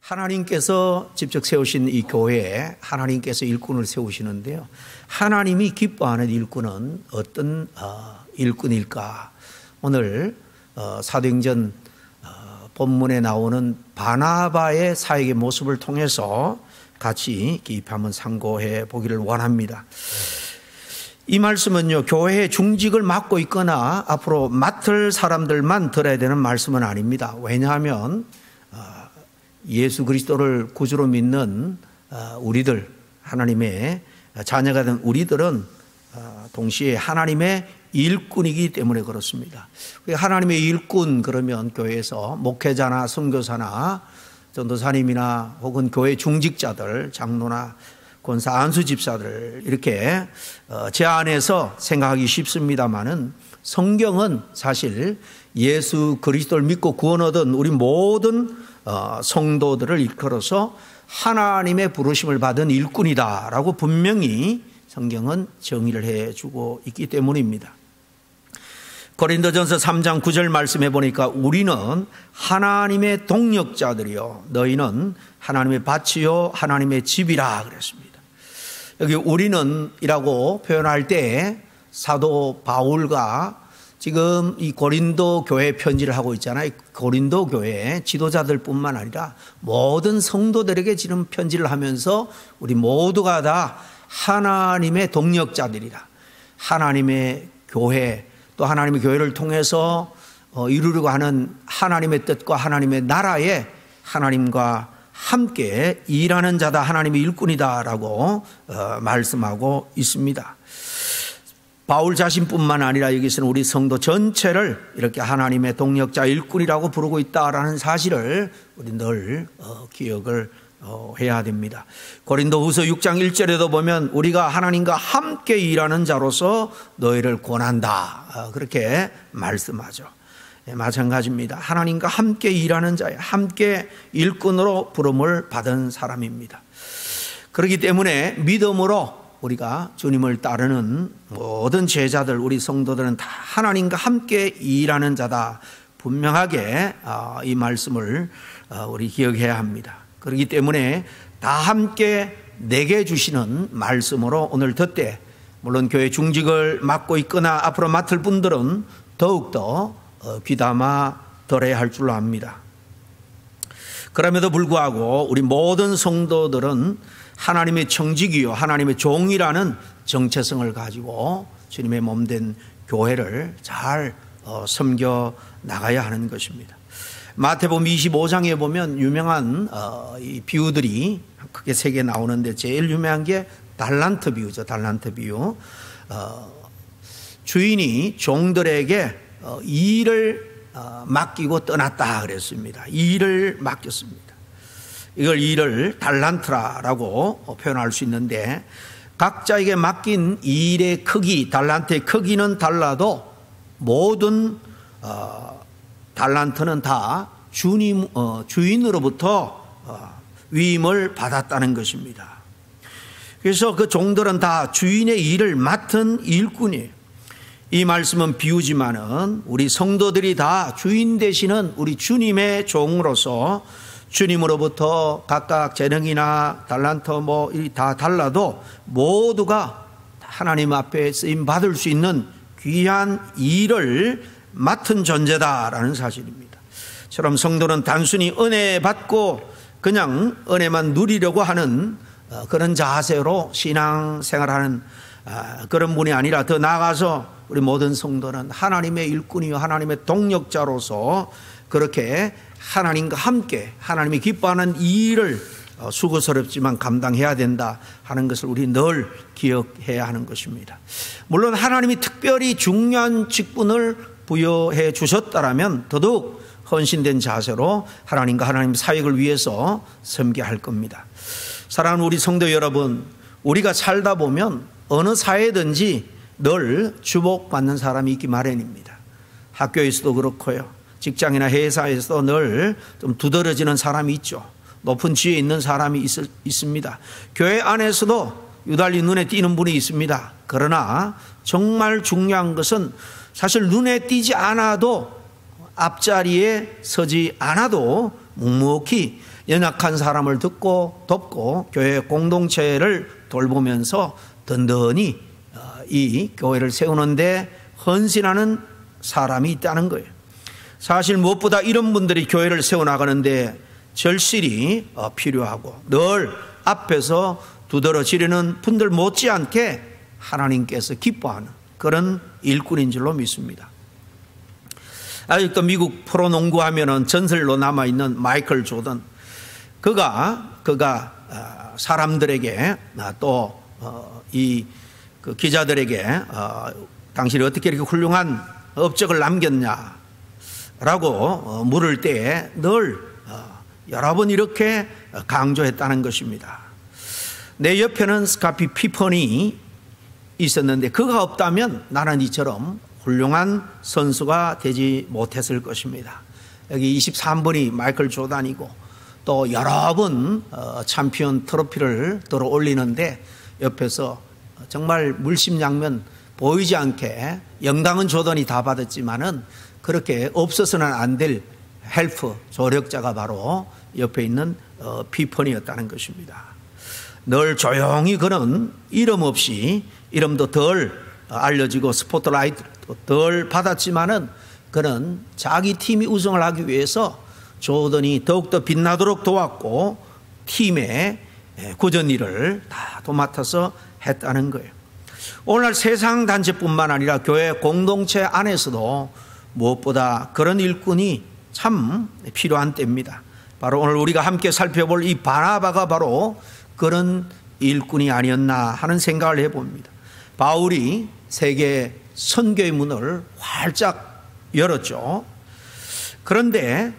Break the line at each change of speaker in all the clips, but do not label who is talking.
하나님께서 직접 세우신 이 교회에 하나님께서 일꾼을 세우시는데요. 하나님이 기뻐하는 일꾼은 어떤 일꾼일까? 오늘 사도행전 본문에 나오는 바나바의 사역의 모습을 통해서 같이 깊이 한번 상고해 보기를 원합니다. 이 말씀은요, 교회의 중직을 맡고 있거나 앞으로 맡을 사람들만 들어야 되는 말씀은 아닙니다. 왜냐하면 예수 그리스도를 구주로 믿는 우리들, 하나님의 자녀가 된 우리들은 동시에 하나님의 일꾼이기 때문에 그렇습니다. 하나님의 일꾼 그러면 교회에서 목회자나 선교사나 전도사님이나 혹은 교회 중직자들, 장로나 권사, 안수 집사들 이렇게 제 안에서 생각하기 쉽습니다마는 성경은 사실 예수 그리스도를 믿고 구원 얻은 우리 모든 성도들을 일컬어서 하나님의 부르심을 받은 일꾼이다라고 분명히 성경은 정의를 해주고 있기 때문입니다. 고린도전서 3장 9절 말씀해 보니까 우리는 하나님의 동역자들이요 너희는 하나님의 밭이요 하나님의 집이라 그랬습니다. 여기 우리는 이라고 표현할 때 사도 바울과 지금 이 고린도 교회 편지를 하고 있잖아요. 고린도 교회 지도자들 뿐만 아니라 모든 성도들에게 지금 편지를 하면서 우리 모두가 다 하나님의 동역자들이다. 하나님의 교회 또 하나님의 교회를 통해서 이루려고 하는 하나님의 뜻과 하나님의 나라에 하나님과 함께 일하는 자다. 하나님의 일꾼이다라고 말씀하고 있습니다. 바울 자신뿐만 아니라 여기서는 우리 성도 전체를 이렇게 하나님의 동역자 일꾼이라고 부르고 있다라는 사실을 우리 늘 기억을 해야 됩니다. 고린도후서 6장 1절에도 보면 우리가 하나님과 함께 일하는 자로서 너희를 권한다 그렇게 말씀하죠. 마찬가지입니다. 하나님과 함께 일하는 자예요. 함께 일꾼으로 부름을 받은 사람입니다. 그렇기 때문에 믿음으로 우리가 주님을 따르는 모든 제자들, 우리 성도들은 다 하나님과 함께 일하는 자다. 분명하게 이 말씀을 우리 기억해야 합니다. 그렇기 때문에 다 함께 내게 주시는 말씀으로 오늘 듣되 물론 교회 중직을 맡고 있거나 앞으로 맡을 분들은 더욱더 귀담아 들어야 할 줄로 압니다. 그럼에도 불구하고 우리 모든 성도들은 하나님의 청직이요 하나님의 종이라는 정체성을 가지고 주님의 몸된 교회를 잘 섬겨 나가야 하는 것입니다. 마태복음 25장에 보면 유명한 이 비유들이 크게 세 개 나오는데 제일 유명한 게 달란트 비유죠. 달란트 비유. 주인이 종들에게 일을 맡기고 떠났다 그랬습니다. 일을 맡겼습니다. 이걸 일을 달란트라고 표현할 수 있는데 각자에게 맡긴 일의 크기, 달란트의 크기는 달라도 모든 달란트는 다 주인으로부터 위임을 받았다는 것입니다. 그래서 그 종들은 다 주인의 일을 맡은 일꾼이에요. 이 말씀은 비유지만은 우리 성도들이 다 주인 되시는 우리 주님의 종으로서 주님으로부터 각각 재능이나 달란트 다 달라도 모두가 하나님 앞에 쓰임 받을 수 있는 귀한 일을 맡은 존재다라는 사실입니다. 처럼 성도는 단순히 은혜 받고 그냥 은혜만 누리려고 하는 그런 자세로 신앙생활하는 그런 분이 아니라 더 나아가서 우리 모든 성도는 하나님의 일꾼이요 하나님의 동역자로서 그렇게 하나님과 함께 하나님이 기뻐하는 이 일을 수고스럽지만 감당해야 된다 하는 것을 우리 늘 기억해야 하는 것입니다. 물론 하나님이 특별히 중요한 직분을 부여해 주셨다라면 더더욱 헌신된 자세로 하나님과 하나님 사역을 위해서 섬겨야 할 겁니다. 사랑하는 우리 성도 여러분, 우리가 살다 보면 어느 사회든지 늘 주목받는 사람이 있기 마련입니다. 학교에서도 그렇고요. 직장이나 회사에서도 늘 좀 두드러지는 사람이 있죠. 높은 지위에 있는 사람이 있습니다. 교회 안에서도 유달리 눈에 띄는 분이 있습니다. 그러나 정말 중요한 것은 사실 눈에 띄지 않아도 앞자리에 서지 않아도 묵묵히 연약한 사람을 듣고 돕고 교회 공동체를 돌보면서 든든히 이 교회를 세우는데 헌신하는 사람이 있다는 거예요. 사실 무엇보다 이런 분들이 교회를 세워나가는데 절실히 필요하고 늘 앞에서 두드러지려는 분들 못지않게 하나님께서 기뻐하는 그런 일꾼인 줄로 믿습니다. 아직도 미국 프로농구 하면은 전설로 남아있는 마이클 조던, 그가 사람들에게 또 이 기자들에게 당신이 어떻게 이렇게 훌륭한 업적을 남겼냐라고 물을 때에 늘 여러 번 이렇게 강조했다는 것입니다. 내 옆에는 스카피 피펀이 있었는데 그가 없다면 나는 이처럼 훌륭한 선수가 되지 못했을 것입니다. 여기 23번이 마이클 조던이고 또 여러 번 챔피언 트로피를 들어 올리는데 옆에서 정말 물심양면 보이지 않게 영당은 조던이 다 받았지만은 그렇게 없어서는 안 될 헬프 조력자가 바로 옆에 있는 피펀이었다는 것입니다. 늘 조용히 그는 이름 없이 이름도 덜 알려지고 스포트라이트도 덜 받았지만은 그는 자기 팀이 우승을 하기 위해서 조던이 더욱더 빛나도록 도왔고 팀의 굳은 일을 다 도맡아서 했다는 거예요. 오늘날 세상 단체뿐만 아니라 교회 공동체 안에서도 무엇보다 그런 일꾼이 참 필요한 때입니다. 바로 오늘 우리가 함께 살펴볼 이 바나바가 바로 그런 일꾼이 아니었나 하는 생각을 해봅니다. 바울이 세계 선교의 문을 활짝 열었죠. 그런데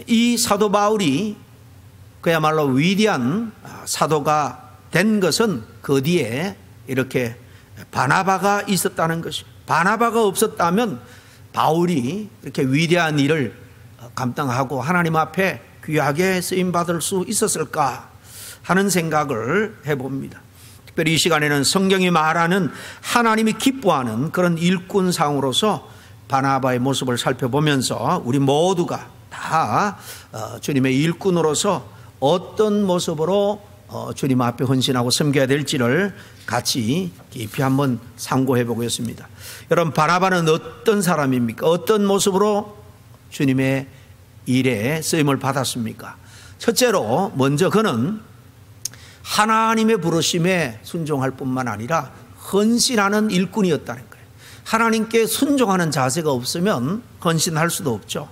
이 사도 바울이 그야말로 위대한 사도가 된 것은 그 뒤에 이렇게 바나바가 있었다는 것이, 바나바가 없었다면 바울이 이렇게 위대한 일을 감당하고 하나님 앞에 귀하게 쓰임받을 수 있었을까 하는 생각을 해봅니다. 특별히 이 시간에는 성경이 말하는 하나님이 기뻐하는 그런 일꾼상으로서 바나바의 모습을 살펴보면서 우리 모두가 다 주님의 일꾼으로서 어떤 모습으로 주님 앞에 헌신하고 섬겨야 될지를 같이 깊이 한번 상고해 보겠습니다. 여러분, 바나바는 어떤 사람입니까? 어떤 모습으로 주님의 일에 쓰임을 받았습니까? 첫째로 먼저 그는 하나님의 부르심에 순종할 뿐만 아니라 헌신하는 일꾼이었다는 거예요. 하나님께 순종하는 자세가 없으면 헌신할 수도 없죠.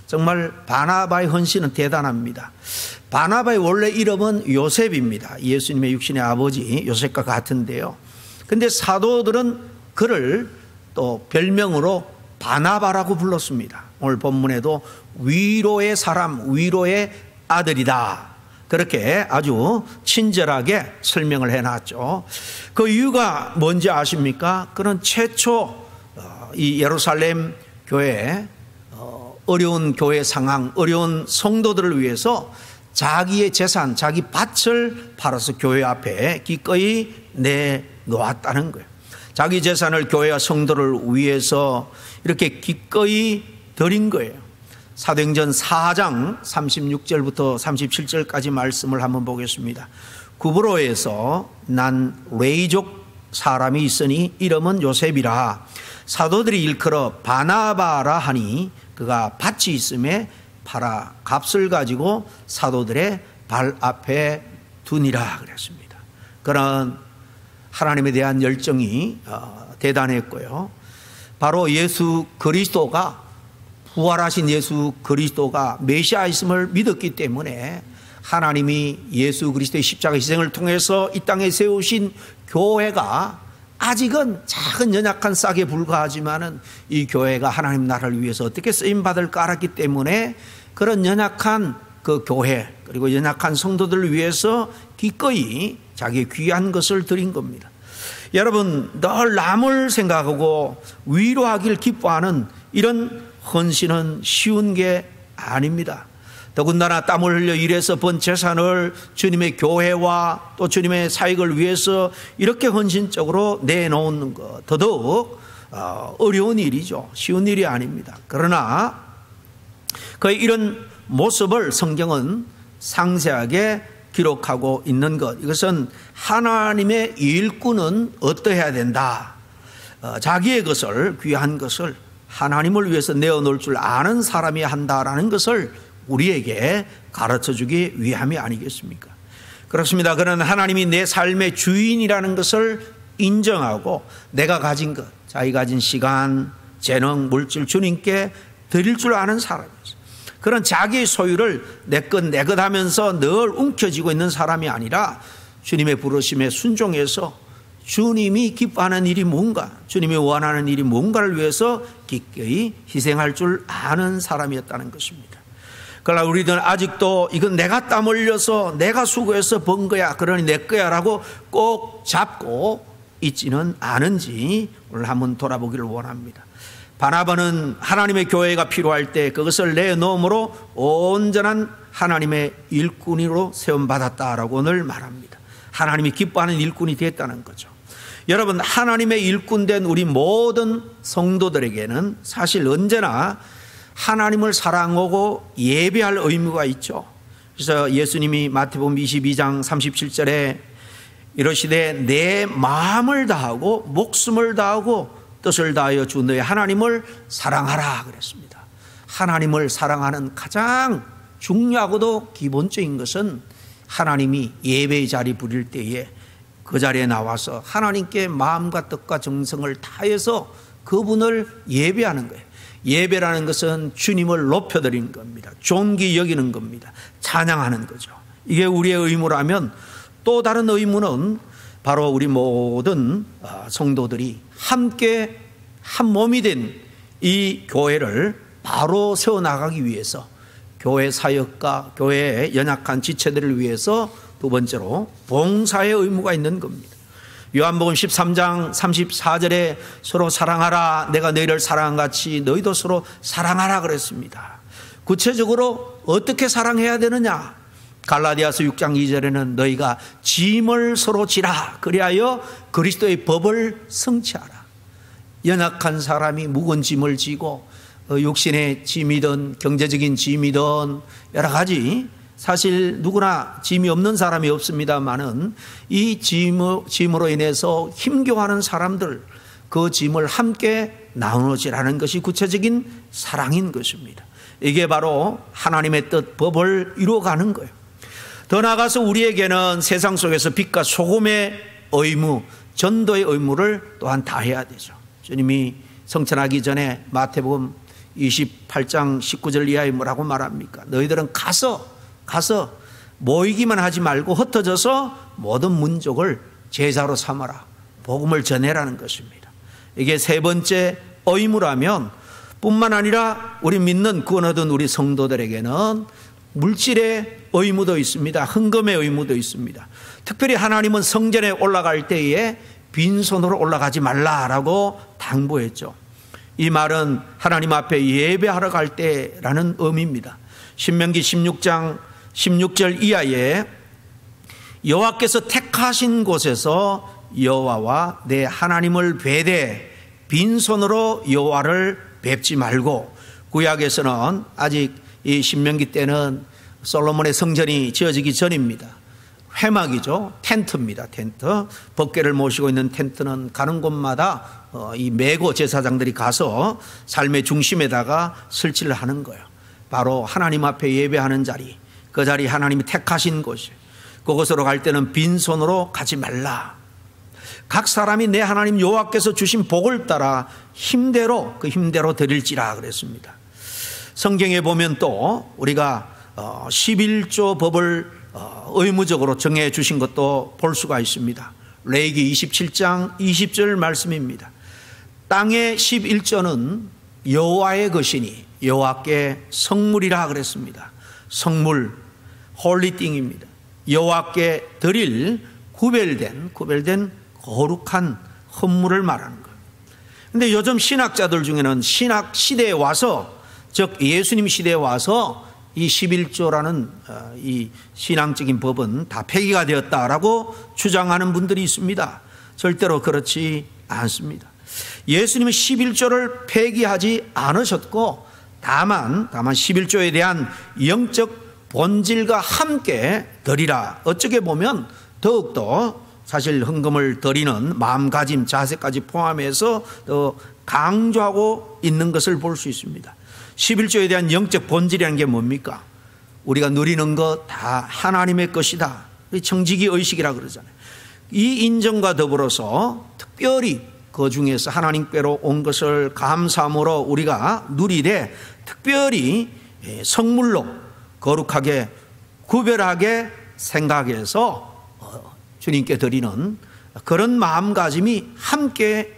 정말 바나바의 헌신은 대단합니다. 바나바의 원래 이름은 요셉입니다. 예수님의 육신의 아버지 요셉과 같은데요. 근데 사도들은 그를 또 별명으로 바나바라고 불렀습니다. 오늘 본문에도 위로의 사람, 위로의 아들이다, 그렇게 아주 친절하게 설명을 해놨죠. 그 이유가 뭔지 아십니까? 그는 최초 이 예루살렘 교회 어려운 교회 상황, 어려운 성도들을 위해서 자기의 재산, 자기 밭을 팔아서 교회 앞에 기꺼이 내놓았다는 거예요. 자기 재산을 교회와 성도를 위해서 이렇게 기꺼이 드린 거예요. 사도행전 4장 36절부터 37절까지 말씀을 한번 보겠습니다. 구브로에서 난 레이족 사람이 있으니 이름은 요셉이라 사도들이 일컬어 바나바라 하니 그가 밭이 있음에 팔아 값을 가지고 사도들의 발 앞에 두니라 그랬습니다. 그런 하나님에 대한 열정이 대단했고요. 바로 예수 그리스도가, 부활하신 예수 그리스도가 메시아이심을 믿었기 때문에 하나님이 예수 그리스도의 십자가 희생을 통해서 이 땅에 세우신 교회가 아직은 작은 연약한 싹에 불과하지만은 이 교회가 하나님 나라를 위해서 어떻게 쓰임받을까 알았기 때문에 그런 연약한 그 교회 그리고 연약한 성도들을 위해서 기꺼이 자기의 귀한 것을 드린 겁니다. 여러분, 늘 남을 생각하고 위로하길 기뻐하는 이런 헌신은 쉬운 게 아닙니다. 더군다나 땀을 흘려 일해서 번 재산을 주님의 교회와 또 주님의 사역을 위해서 이렇게 헌신적으로 내놓는 것, 더더욱 어려운 일이죠. 쉬운 일이 아닙니다. 그러나 그의 이런 모습을 성경은 상세하게 기록하고 있는 것. 이것은 하나님의 일꾼은 어떠해야 된다. 자기의 것을, 귀한 것을 하나님을 위해서 내어놓을 줄 아는 사람이 한다라는 것을 우리에게 가르쳐주기 위함이 아니겠습니까? 그렇습니다. 그는 하나님이 내 삶의 주인이라는 것을 인정하고 내가 가진 것, 자기 가진 시간, 재능, 물질 주님께 드릴 줄 아는 사람이었어요. 그런 자기의 소유를 내 것 하면서 늘 움켜쥐고 있는 사람이 아니라 주님의 부르심에 순종해서 주님이 기뻐하는 일이 뭔가, 주님이 원하는 일이 뭔가를 위해서 기꺼이 희생할 줄 아는 사람이었다는 것입니다. 그러나 우리들은 아직도 이건 내가 땀 흘려서 내가 수고해서 번 거야, 그러니 내 거야 라고 꼭 잡고 있지는 않은지 오늘 한번 돌아보기를 원합니다. 바나바는 하나님의 교회가 필요할 때 그것을 내놓음으로 온전한 하나님의 일꾼으로 세움받았다라고 오늘 말합니다. 하나님이 기뻐하는 일꾼이 됐다는 거죠. 여러분, 하나님의 일꾼된 우리 모든 성도들에게는 사실 언제나 하나님을 사랑하고 예배할 의무가 있죠. 그래서 예수님이 마태복음 22장 37절에 이러시되 내 마음을 다하고 목숨을 다하고 뜻을 다하여 주 너의 하나님을 사랑하라 그랬습니다. 하나님을 사랑하는 가장 중요하고도 기본적인 것은 하나님이 예배의 자리 부릴 때에 그 자리에 나와서 하나님께 마음과 뜻과 정성을 다해서 그분을 예배하는 거예요. 예배라는 것은 주님을 높여드리는 겁니다. 존귀 여기는 겁니다. 찬양하는 거죠. 이게 우리의 의무라면 또 다른 의무는 바로 우리 모든 성도들이 함께 한 몸이 된 이 교회를 바로 세워나가기 위해서 교회 사역과 교회의 연약한 지체들을 위해서 두 번째로 봉사의 의무가 있는 겁니다. 요한복음 13장 34절에 서로 사랑하라, 내가 너희를 사랑한 같이 너희도 서로 사랑하라 그랬습니다. 구체적으로 어떻게 사랑해야 되느냐? 갈라디아서 6장 2절에는 너희가 짐을 서로 지라, 그리하여 그리스도의 법을 성취하라. 연약한 사람이 무거운 짐을 지고 육신의 짐이든 경제적인 짐이든 여러 가지, 사실 누구나 짐이 없는 사람이 없습니다만은 이 짐으로 인해서 힘겨워하는 사람들, 그 짐을 함께 나누어지라는 것이 구체적인 사랑인 것입니다. 이게 바로 하나님의 뜻, 법을 이루어가는 거예요. 더 나아가서 우리에게는 세상 속에서 빛과 소금의 의무, 전도의 의무를 또한 다해야 되죠. 주님이 성천하기 전에 마태복음 28장 19절 이하에 뭐라고 말합니까? 너희들은 가서 모이기만 하지 말고 흩어져서 모든 민족을 제자로 삼아라. 복음을 전해라는 것입니다. 이게 세 번째 의무라면 뿐만 아니라 우리 믿는 구원 얻은 우리 성도들에게는 물질의 의무도 있습니다. 헌금의 의무도 있습니다. 특별히 하나님은 성전에 올라갈 때에 빈손으로 올라가지 말라라고 당부했죠. 이 말은 하나님 앞에 예배하러 갈 때라는 의미입니다. 신명기 16장 16절 이하에 여호와께서 택하신 곳에서 여호와와 내 하나님을 뵈되 빈손으로 여호와를 뵙지 말고, 구약에서는 아직 이 신명기 때는 솔로몬의 성전이 지어지기 전입니다. 회막이죠. 텐트입니다. 텐트. 법궤를 모시고 있는 텐트는 가는 곳마다 이 메고 제사장들이 가서 삶의 중심에다가 설치를 하는 거예요. 바로 하나님 앞에 예배하는 자리, 그 자리 하나님이 택하신 곳이에요. 그곳으로 갈 때는 빈손으로 가지 말라. 각 사람이 내 하나님 여호와께서 주신 복을 따라 힘대로, 그 힘대로 드릴지라 그랬습니다. 성경에 보면 또 우리가 11조 법을 의무적으로 정해 주신 것도 볼 수가 있습니다. 레위기 27장 20절 말씀입니다. 땅의 11조는 여호와의 것이니 여호와께 성물이라 그랬습니다. 성물, 홀리띵입니다. 여호와께 드릴 구별된 거룩한 헌물을 말하는 거예요. 그런데 요즘 신학자들 중에는 신학 시대에 와서, 즉 예수님 시대에 와서 이 11조라는 이 신앙적인 법은 다 폐기가 되었다라고 주장하는 분들이 있습니다. 절대로 그렇지 않습니다. 예수님은 11조를 폐기하지 않으셨고 다만 11조에 대한 영적 본질과 함께 드리라. 어떻게 보면 더욱더 사실 헌금을 드리는 마음가짐, 자세까지 포함해서 더 강조하고 있는 것을 볼 수 있습니다. 11조에 대한 영적 본질이라는 게 뭡니까? 우리가 누리는 것 다 하나님의 것이다. 청지기 의식이라 그러잖아요. 이 인정과 더불어서 특별히 그 중에서 하나님께로 온 것을 감사함으로 우리가 누리되 특별히 성물로 거룩하게 구별하게 생각해서 주님께 드리는 그런 마음가짐이 함께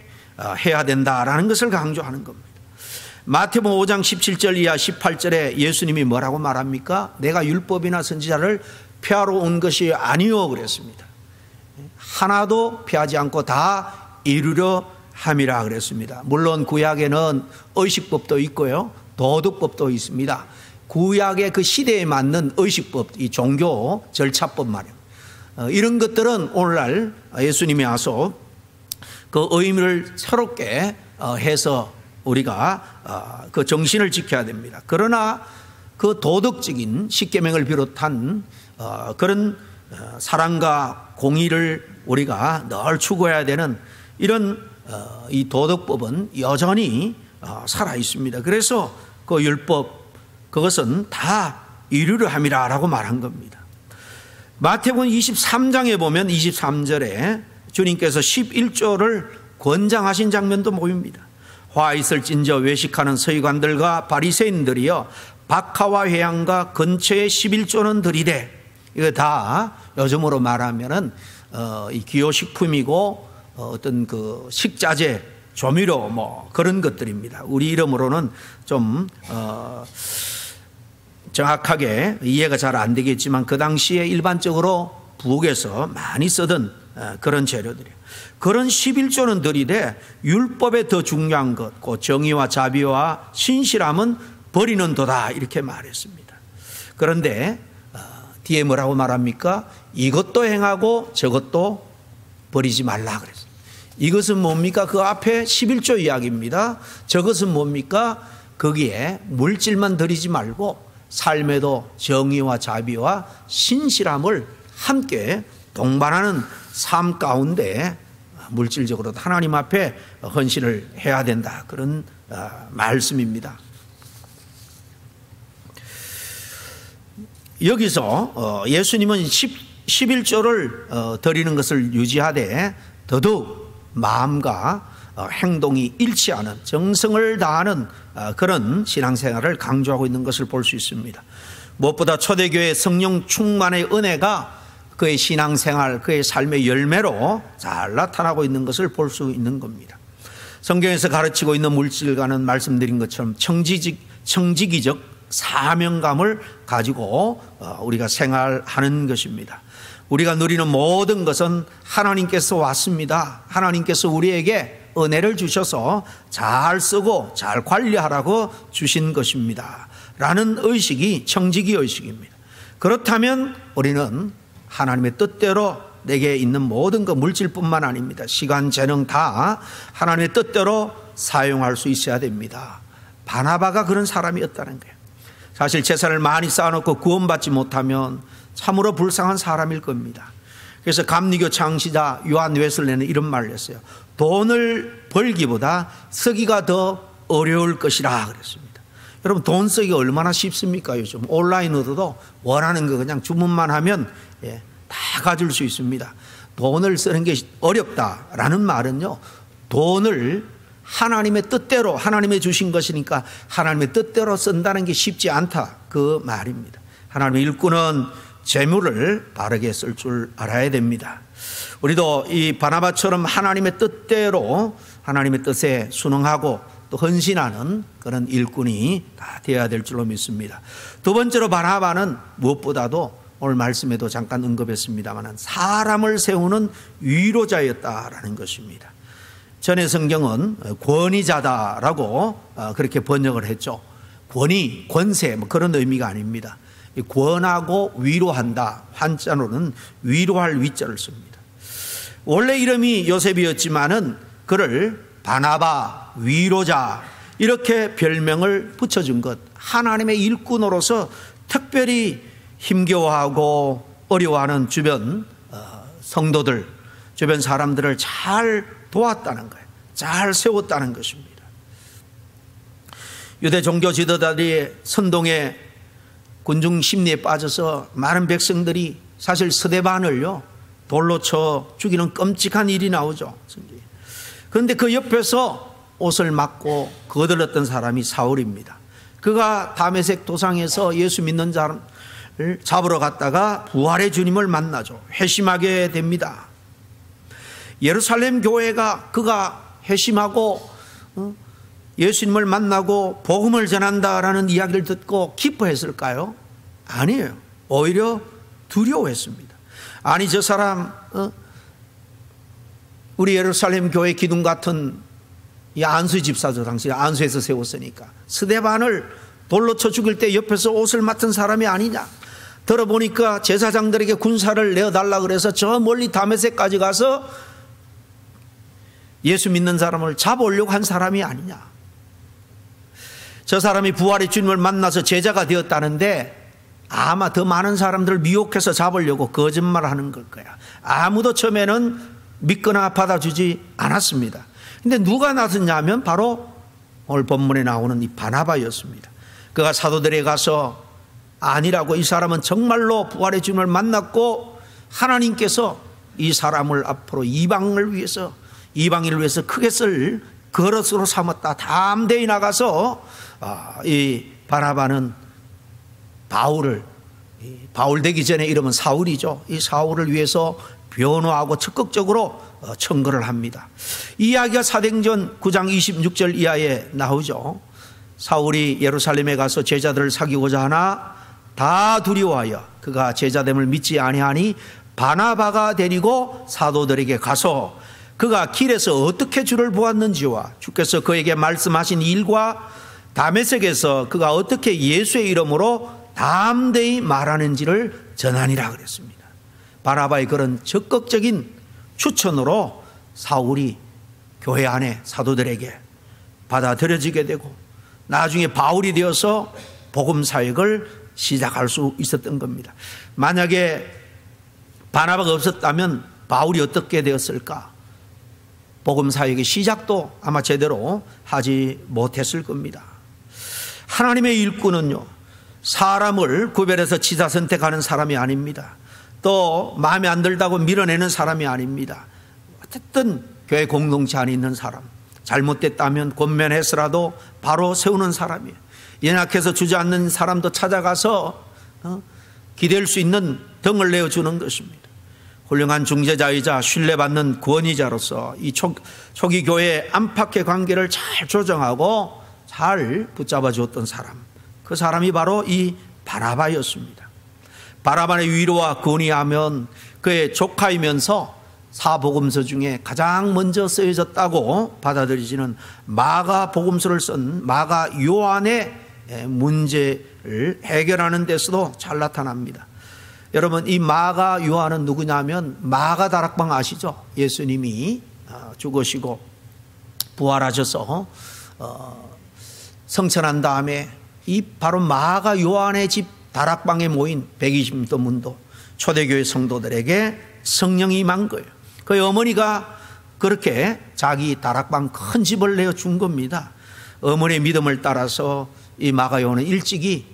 해야 된다라는 것을 강조하는 겁니다. 마태복음 5장 17절 이하 18절에 예수님이 뭐라고 말합니까? 내가 율법이나 선지자를 폐하러 온 것이 아니요 그랬습니다. 하나도 폐하지 않고 다 이루려 함이라 그랬습니다. 물론 구약에는 의식법도 있고요, 도덕법도 있습니다. 구약의 그 시대에 맞는 의식법, 이 종교 절차법 말이에요. 이런 것들은 오늘날 예수님이 와서 그 의미를 새롭게 해서 우리가 그 정신을 지켜야 됩니다. 그러나 그 도덕적인 십계명을 비롯한 그런 사랑과 공의를 우리가 늘 추구해야 되는 이런 이 도덕법은 여전히 살아 있습니다. 그래서 그 율법 그것은 다 이루려 함이라고 말한 겁니다. 마태복음 23장에 보면 23절에 주님께서 11조를 권장하신 장면도 보입니다. 화 있을진저 외식하는 서기관들과 바리새인들이여 박하와 회양과 근처에 11조는 드리되, 이거 다 요즘으로 말하면은 이 기호식품이고 어떤 그 식자재, 조미료 뭐 그런 것들입니다. 우리 이름으로는 좀 정확하게 이해가 잘 안 되겠지만 그 당시에 일반적으로 부엌에서 많이 쓰던 그런 재료들이에요. 그런 11조는 들이되 율법에 더 중요한 것, 그 정의와 자비와 신실함은 버리는 도다 이렇게 말했습니다. 그런데 뒤에 뭐라고 말합니까? 이것도 행하고 저것도 버리지 말라 그랬어요. 이것은 뭡니까? 그 앞에 11조 이야기입니다. 저것은 뭡니까? 거기에 물질만 들이지 말고 삶에도 정의와 자비와 신실함을 함께 동반하는 삶 가운데 물질적으로도 하나님 앞에 헌신을 해야 된다. 그런 말씀입니다. 여기서 예수님은 11조를 드리는 것을 유지하되 더더욱 마음과 행동이 일치하는 정성을 다하는 그런 신앙생활을 강조하고 있는 것을 볼 수 있습니다. 무엇보다 초대교회 성령 충만의 은혜가 그의 신앙생활, 그의 삶의 열매로 잘 나타나고 있는 것을 볼 수 있는 겁니다. 성경에서 가르치고 있는 물질과는 말씀드린 것처럼 청지기적 사명감을 가지고 우리가 생활하는 것입니다. 우리가 누리는 모든 것은 하나님께서 왔습니다. 하나님께서 우리에게 은혜를 주셔서 잘 쓰고 잘 관리하라고 주신 것입니다. 라는 의식이 청지기 의식입니다. 그렇다면 우리는 하나님의 뜻대로 내게 있는 모든 그 물질뿐만 아닙니다. 시간, 재능 다 하나님의 뜻대로 사용할 수 있어야 됩니다. 바나바가 그런 사람이었다는 거예요. 사실 재산을 많이 쌓아놓고 구원받지 못하면 참으로 불쌍한 사람일 겁니다. 그래서 감리교 창시자 요한 웨슬레는 이런 말을 했어요. 돈을 벌기보다 쓰기가 더 어려울 것이라 그랬습니다. 여러분, 돈 쓰기가 얼마나 쉽습니까? 요즘 온라인으로도 원하는 거 그냥 주문만 하면 다 가질 수 있습니다. 돈을 쓰는 게 어렵다라는 말은요, 돈을 하나님의 뜻대로, 하나님의 주신 것이니까 하나님의 뜻대로 쓴다는 게 쉽지 않다, 그 말입니다. 하나님의 일꾼은 재물을 바르게 쓸 줄 알아야 됩니다. 우리도 이 바나바처럼 하나님의 뜻대로 하나님의 뜻에 순응하고 또 헌신하는 그런 일꾼이 다 되어야 될 줄로 믿습니다. 두 번째로 바나바는 무엇보다도 오늘 말씀에도 잠깐 언급했습니다만 사람을 세우는 위로자였다라는 것입니다. 전에 성경은 권위자다라고 그렇게 번역을 했죠. 권위, 권세 뭐 그런 의미가 아닙니다. 권하고 위로한다, 한자로는 위로할 위자를 씁니다. 원래 이름이 요셉이었지만은 그를 바나바, 위로자 이렇게 별명을 붙여준 것, 하나님의 일꾼으로서 특별히 힘겨워하고 어려워하는 주변 성도들, 주변 사람들을 잘 도왔다는 거예요. 잘 세웠다는 것입니다. 유대 종교 지도자들이 선동의 군중 심리에 빠져서 많은 백성들이 사실 스데반을요 돌로 쳐 죽이는 끔찍한 일이 나오죠. 그런데 그 옆에서 옷을 맞고 거들었던 사람이 사울입니다. 그가 다메섹 도상에서 예수 믿는 자를 잡으러 갔다가 부활의 주님을 만나죠. 회심하게 됩니다. 예루살렘 교회가 그가 회심하고 예수님을 만나고 복음을 전한다라는 이야기를 듣고 기뻐했을까요? 아니에요. 오히려 두려워했습니다. 아니 저 사람 우리 예루살렘 교회 기둥 같은 이 안수 집사죠. 당시 안수에서 세웠으니까 스데반을 돌로 쳐 죽일 때 옆에서 옷을 맡은 사람이 아니냐. 들어보니까 제사장들에게 군사를 내어달라 그래서 저 멀리 다메섹까지 가서 예수 믿는 사람을 잡아오려고 한 사람이 아니냐. 저 사람이 부활의 주님을 만나서 제자가 되었다는데 아마 더 많은 사람들을 미혹해서 잡으려고 거짓말하는 걸 거야. 아무도 처음에는 믿거나 받아주지 않았습니다. 근데 누가 나섰냐면 바로 오늘 본문에 나오는 이 바나바였습니다. 그가 사도들에게 가서 아니라고, 이 사람은 정말로 부활의 주님을 만났고 하나님께서 이 사람을 앞으로 이방인을 위해서 크게 쓸 그릇으로 삼았다. 담대히 나가서 이 바나바는 바울 되기 전에 이름은 사울이죠. 이 사울을 위해서 변호하고 적극적으로 청구를 합니다. 이 이야기가 사도행전 9장 26절 이하에 나오죠. 사울이 예루살렘에 가서 제자들을 사귀고자 하나 다 두려워하여 그가 제자됨을 믿지 아니하니 바나바가 데리고 사도들에게 가서 그가 길에서 어떻게 주를 보았는지와 주께서 그에게 말씀하신 일과 다메섹에서 그가 어떻게 예수의 이름으로 담대히 말하는지를 전하니라 그랬습니다. 바나바의 그런 적극적인 추천으로 사울이 교회 안에 사도들에게 받아들여지게 되고 나중에 바울이 되어서 복음 사역을 시작할 수 있었던 겁니다. 만약에 바나바가 없었다면 바울이 어떻게 되었을까? 복음 사역의 시작도 아마 제대로 하지 못했을 겁니다. 하나님의 일꾼은요, 사람을 구별해서 지사 선택하는 사람이 아닙니다. 또 마음에 안 들다고 밀어내는 사람이 아닙니다. 어쨌든 교회 공동체 안에 있는 사람, 잘못됐다면 권면해서라도 바로 세우는 사람이에요. 연약해서 주저앉는 사람도 찾아가서 기댈 수 있는 등을 내어주는 것입니다. 훌륭한 중재자이자 신뢰받는 구원이자로서 이 초기 교회의 안팎의 관계를 잘 조정하고 잘 붙잡아 주었던 사람, 그 사람이 바로 이 바나바였습니다. 바나바의 위로와 건의하면 그의 조카이면서 사복음서 중에 가장 먼저 쓰여졌다고 받아들여지는 마가 복음서를 쓴 마가 요한의 문제를 해결하는 데서도 잘 나타납니다. 여러분, 이 마가 요한은 누구냐면 마가 다락방 아시죠? 예수님이 죽으시고 부활하셔서 성천한 다음에 이 바로 마가 요한의 집 다락방에 모인 120도 문도 초대교회 성도들에게 성령이 임한 거예요. 그 어머니가 그렇게 자기 다락방 큰 집을 내어준 겁니다. 어머니의 믿음을 따라서 이 마가 요한은 일찍이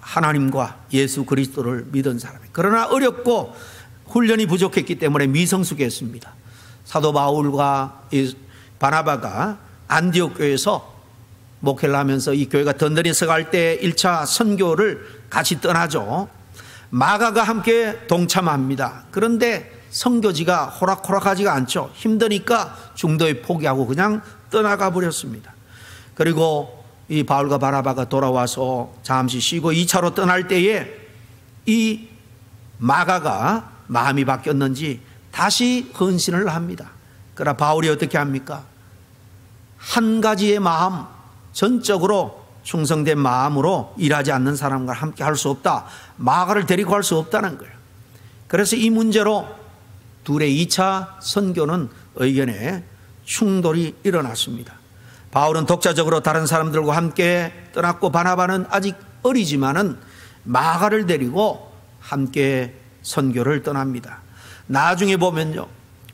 하나님과 예수 그리스도를 믿은 사람이에요. 그러나 어렵고 훈련이 부족했기 때문에 미성숙했습니다. 사도 바울과 이 바나바가 안디옥 교회에서 목회를 하면서 이 교회가 든든히 서갈 때 1차 선교를 같이 떠나죠. 마가가 함께 동참합니다. 그런데 선교지가 호락호락하지가 않죠. 힘드니까 중도에 포기하고 그냥 떠나가 버렸습니다. 그리고 이 바울과 바나바가 돌아와서 잠시 쉬고 2차로 떠날 때에 이 마가가 마음이 바뀌었는지 다시 헌신을 합니다. 그러나 바울이 어떻게 합니까? 한 가지의 마음, 전적으로 충성된 마음으로 일하지 않는 사람과 함께 할 수 없다. 마가를 데리고 할 수 없다는 거예요. 그래서 이 문제로 둘의 2차 선교는 의견에 충돌이 일어났습니다. 바울은 독자적으로 다른 사람들과 함께 떠났고 바나바는 아직 어리지만은 마가를 데리고 함께 선교를 떠납니다. 나중에 보면요,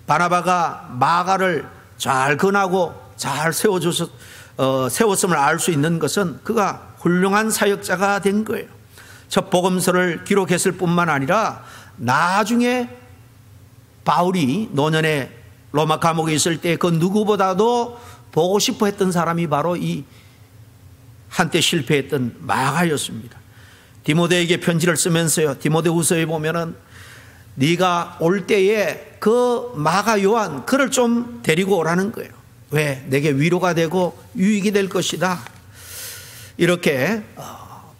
바나바가 마가를 잘 권하고 잘 세웠음을 알 수 있는 것은 그가 훌륭한 사역자가 된 거예요. 첫 복음서를 기록했을 뿐만 아니라 나중에 바울이 노년에 로마 감옥에 있을 때 그 누구보다도 보고 싶어 했던 사람이 바로 이 한때 실패했던 마가였습니다. 디모데에게 편지를 쓰면서요, 디모데후서에 보면은 네가 올 때에 그 마가 요한 그를 좀 데리고 오라는 거예요. 왜? 내게 위로가 되고 유익이 될 것이다. 이렇게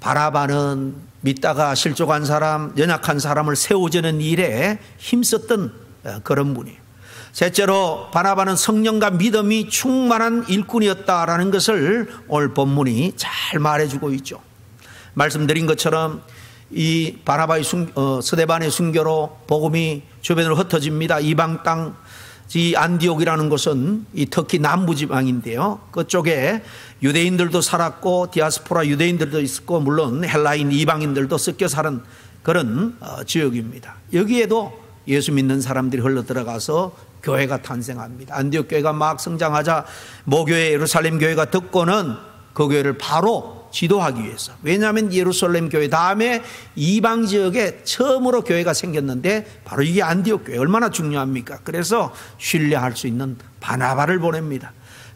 바나바는 믿다가 실족한 사람, 연약한 사람을 세우자는 일에 힘썼던 그런 분이에요. 셋째로 바나바는 성령과 믿음이 충만한 일꾼이었다라는 것을 오늘 본문이 잘 말해주고 있죠. 말씀드린 것처럼 이 바나바의 스데반의 순교로 복음이 주변으로 흩어집니다. 이방 땅, 이 안디옥이라는 곳은 이 터키 남부지방인데요, 그쪽에 유대인들도 살았고 디아스포라 유대인들도 있었고 물론 헬라인 이방인들도 섞여 사는 그런 지역입니다. 여기에도 예수 믿는 사람들이 흘러 들어가서 교회가 탄생합니다. 안디옥 교회가 막 성장하자 모교회 예루살렘 교회가 듣고는 그 교회를 바로 지도하기 위해서, 왜냐하면 예루살렘 교회 다음에 이방 지역에 처음으로 교회가 생겼는데 바로 이게 안디옥 교회, 얼마나 중요합니까? 그래서 신뢰할 수 있는 바나바를 보냅니다.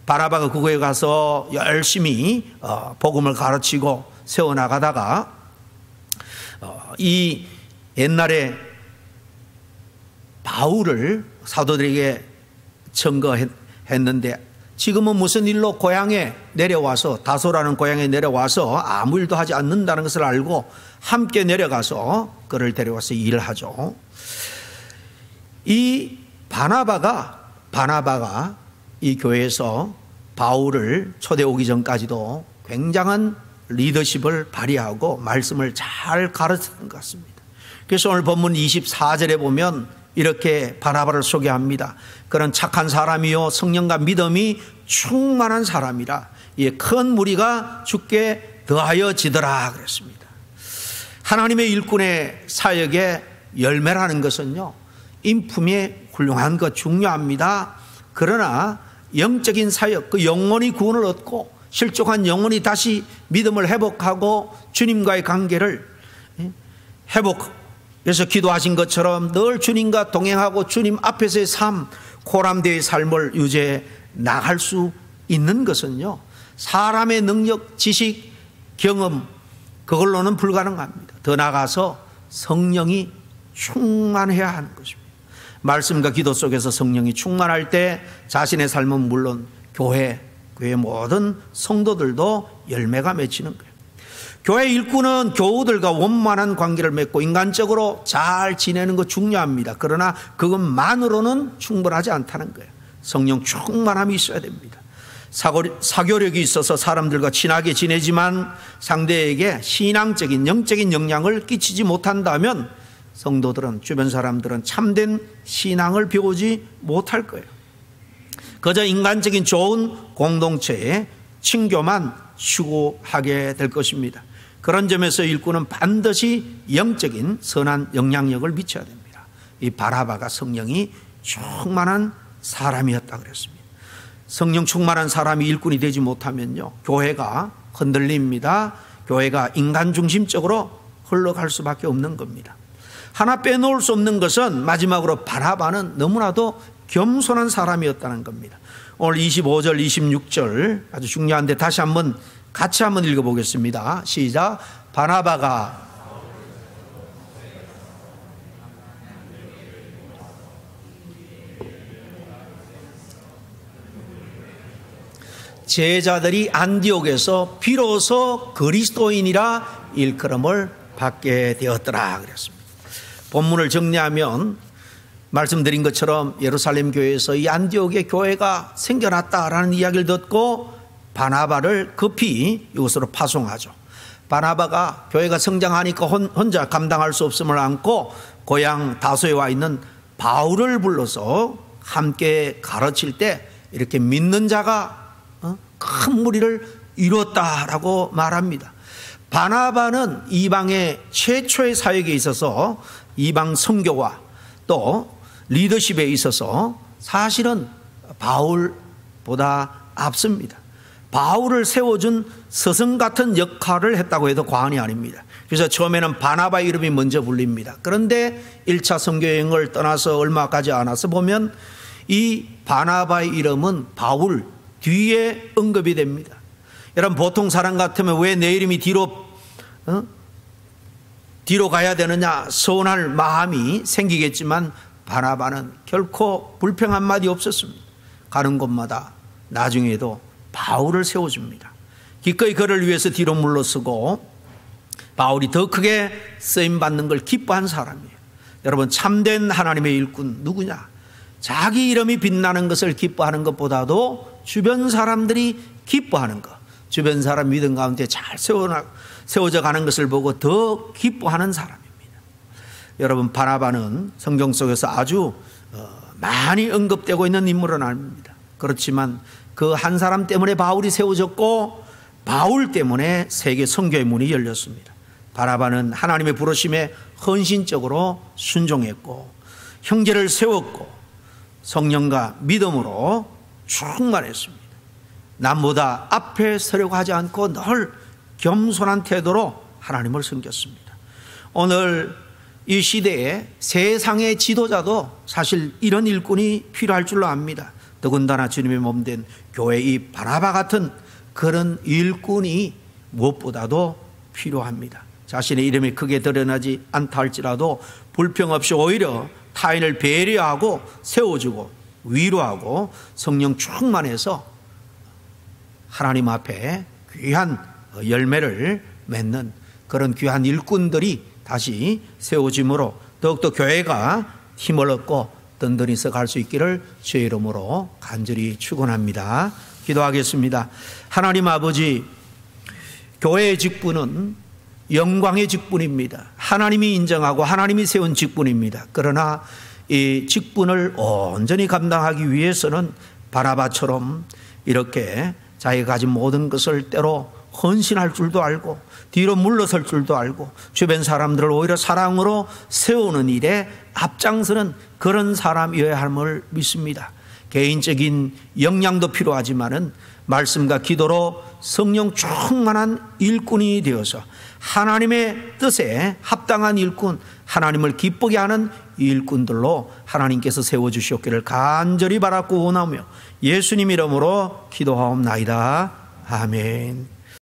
바나바가 그 교회에 가서 열심히 복음을 가르치고 세워나가다가 이 옛날에 바울을 사도들에게 증거했는데 지금은 무슨 일로 고향에 내려와서, 다소라는 고향에 내려와서 아무 일도 하지 않는다는 것을 알고 함께 내려가서 그를 데려와서 일을 하죠. 이 바나바가 이 교회에서 바울을 초대 오기 전까지도 굉장한 리더십을 발휘하고 말씀을 잘 가르쳤던 것 같습니다. 그래서 오늘 본문 24절에 보면 이렇게 바나바를 소개합니다. 그런 착한 사람이요 성령과 믿음이 충만한 사람이라 이 큰 무리가 주께 더하여지더라 그랬습니다. 하나님의 일꾼의 사역의 열매라는 것은요, 인품이 훌륭한 것 중요합니다. 그러나 영적인 사역, 그 영혼이 구원을 얻고 실족한 영혼이 다시 믿음을 회복하고 주님과의 관계를 그래서 기도하신 것처럼 늘 주님과 동행하고 주님 앞에서의 삶, 코람대의 삶을 유지해 나갈 수 있는 것은요, 사람의 능력, 지식, 경험 그걸로는 불가능합니다. 더 나아가서 성령이 충만해야 하는 것입니다. 말씀과 기도 속에서 성령이 충만할 때 자신의 삶은 물론 교회의 모든 성도들도 열매가 맺히는 거예요. 교회 일꾼은 교우들과 원만한 관계를 맺고 인간적으로 잘 지내는 거 중요합니다. 그러나 그것만으로는 충분하지 않다는 거예요. 성령 충만함이 있어야 됩니다. 사교력이 있어서 사람들과 친하게 지내지만 상대에게 신앙적인 영적인 영향을 끼치지 못한다면 성도들은, 주변 사람들은 참된 신앙을 배우지 못할 거예요. 그저 인간적인 좋은 공동체에 친교만 추구하게 될 것입니다. 그런 점에서 일꾼은 반드시 영적인 선한 영향력을 미쳐야 됩니다. 이 바나바가 성령이 충만한 사람이었다 그랬습니다. 성령 충만한 사람이 일꾼이 되지 못하면요, 교회가 흔들립니다. 교회가 인간 중심적으로 흘러갈 수밖에 없는 겁니다. 하나 빼놓을 수 없는 것은 마지막으로 바나바는 너무나도 겸손한 사람이었다는 겁니다. 오늘 25절 26절 아주 중요한데 같이 한번 읽어보겠습니다. 시작. 바나바가 제자들이 안디옥에서 비로소 그리스도인이라 일컬음을 받게 되었더라 그랬습니다. 본문을 정리하면 말씀드린 것처럼 예루살렘 교회에서 이 안디옥의 교회가 생겨났다라는 이야기를 듣고 바나바를 급히 이곳으로 파송하죠. 바나바가 교회가 성장하니까 혼자 감당할 수 없음을 안고 고향 다소에 와 있는 바울을 불러서 함께 가르칠 때 이렇게 믿는 자가 큰 무리를 이뤘다라고 말합니다. 바나바는 이방의 최초의 사역에 있어서 이방 선교와 또 리더십에 있어서 사실은 바울보다 앞섭니다. 바울을 세워준 스승 같은 역할을 했다고 해도 과언이 아닙니다. 그래서 처음에는 바나바 이름이 먼저 불립니다. 그런데 1차 선교여행을 떠나서 얼마 가지 않아서 보면 이 바나바의 이름은 바울 뒤에 언급이 됩니다. 여러분, 보통 사람 같으면 왜 내 이름이 뒤로 가야 되느냐 서운할 마음이 생기겠지만 바나바는 결코 불평 한마디 없었습니다. 가는 곳마다 나중에도 바울을 세워줍니다. 기꺼이 그를 위해서 뒤로 물러서고 바울이 더 크게 쓰임받는 걸 기뻐한 사람이에요. 여러분, 참된 하나님의 일꾼 누구냐? 자기 이름이 빛나는 것을 기뻐하는 것보다도 주변 사람들이 기뻐하는 것, 주변 사람 믿음 가운데 잘 세워져 가는 것을 보고 더 기뻐하는 사람입니다. 여러분, 바나바는 성경 속에서 아주 많이 언급되고 있는 인물은 아닙니다. 그렇지만 그 한 사람 때문에 바울이 세워졌고 바울 때문에 세계 선교의 문이 열렸습니다. 바나바는 하나님의 부르심에 헌신적으로 순종했고 형제를 세웠고 성령과 믿음으로 충만했습니다. 남보다 앞에 서려고 하지 않고 늘 겸손한 태도로 하나님을 섬겼습니다. 오늘 이 시대에 세상의 지도자도 사실 이런 일꾼이 필요할 줄로 압니다. 더군다나 주님의 몸된 교회 이 바나바 같은 그런 일꾼이 무엇보다도 필요합니다. 자신의 이름이 크게 드러나지 않다 할지라도 불평 없이 오히려 타인을 배려하고 세워주고 위로하고 성령 충만해서 하나님 앞에 귀한 열매를 맺는 그런 귀한 일꾼들이 다시 세워짐으로 더욱더 교회가 힘을 얻고 든든히 갈 수 있기를 주의 이름으로 간절히 축원합니다. 기도하겠습니다. 하나님 아버지, 교회의 직분은 영광의 직분입니다. 하나님이 인정하고 하나님이 세운 직분입니다. 그러나 이 직분을 온전히 감당하기 위해서는 바나바처럼 이렇게 자기가 가진 모든 것을 때로 헌신할 줄도 알고 뒤로 물러설 줄도 알고 주변 사람들을 오히려 사랑으로 세우는 일에 앞장서는 그런 사람이어야 함을 믿습니다. 개인적인 역량도 필요하지만은 말씀과 기도로 성령 충만한 일꾼이 되어서 하나님의 뜻에 합당한 일꾼, 하나님을 기쁘게 하는 일꾼들로 하나님께서 세워주시옵기를 간절히 바라고 원하며 예수님 이름으로 기도하옵나이다. 아멘.